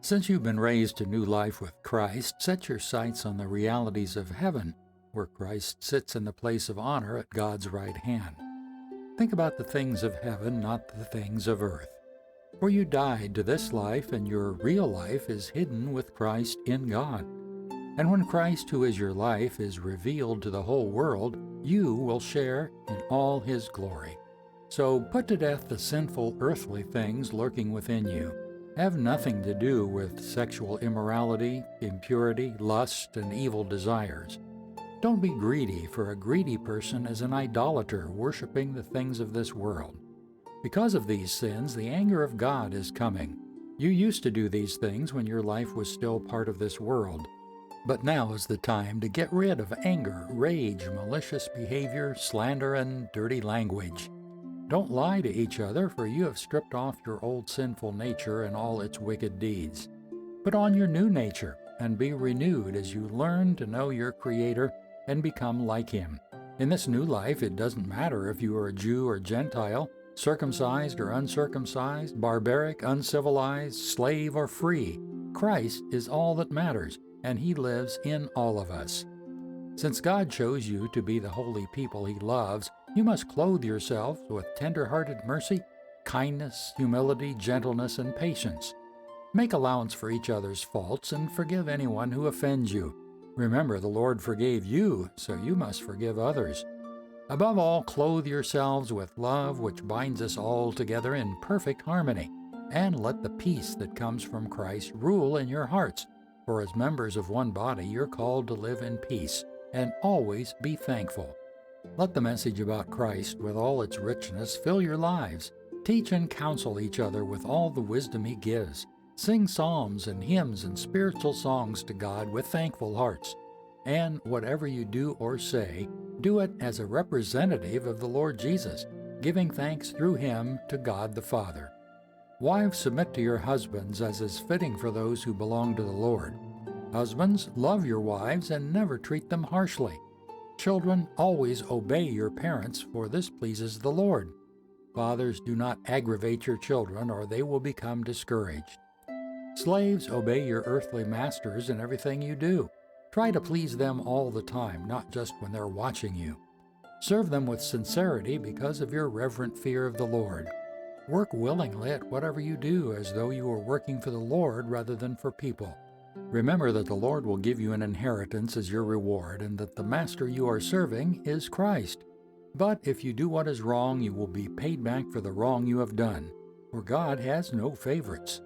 Since you've been raised to new life with Christ, set your sights on the realities of heaven, where Christ sits in the place of honor at God's right hand. Think about the things of heaven, not the things of earth. For you died to this life, and your real life is hidden with Christ in God. And when Christ, who is your life, is revealed to the whole world, you will share in all His glory. So put to death the sinful earthly things lurking within you. Have nothing to do with sexual immorality, impurity, lust, and evil desires. Don't be greedy, for a greedy person is an idolater, worshiping the things of this world. Because of these sins, the anger of God is coming. You used to do these things when your life was still part of this world. But now is the time to get rid of anger, rage, malicious behavior, slander, and dirty language. Don't lie to each other, for you have stripped off your old sinful nature and all its wicked deeds. Put on your new nature and be renewed as you learn to know your Creator and become like Him. In this new life, it doesn't matter if you are a Jew or Gentile, circumcised or uncircumcised, barbaric, uncivilized, slave or free. Christ is all that matters, and He lives in all of us. Since God chose you to be the holy people He loves, you must clothe yourselves with tender-hearted mercy, kindness, humility, gentleness, and patience. Make allowance for each other's faults and forgive anyone who offends you. Remember, the Lord forgave you, so you must forgive others. Above all, clothe yourselves with love, which binds us all together in perfect harmony, and let the peace that comes from Christ rule in your hearts. For as members of one body, you're called to live in peace, and always be thankful. Let the message about Christ, with all its richness, fill your lives. Teach and counsel each other with all the wisdom He gives. Sing psalms and hymns and spiritual songs to God with thankful hearts. And whatever you do or say, do it as a representative of the Lord Jesus, giving thanks through Him to God the Father. Wives, submit to your husbands as is fitting for those who belong to the Lord. Husbands, love your wives and never treat them harshly. Children, always obey your parents, for this pleases the Lord. Fathers, do not aggravate your children, or they will become discouraged. Slaves, obey your earthly masters in everything you do. Try to please them all the time, not just when they're watching you. Serve them with sincerity because of your reverent fear of the Lord. Work willingly at whatever you do, as though you were working for the Lord rather than for people. Remember that the Lord will give you an inheritance as your reward, and that the master you are serving is Christ. But if you do what is wrong, you will be paid back for the wrong you have done, for God has no favorites.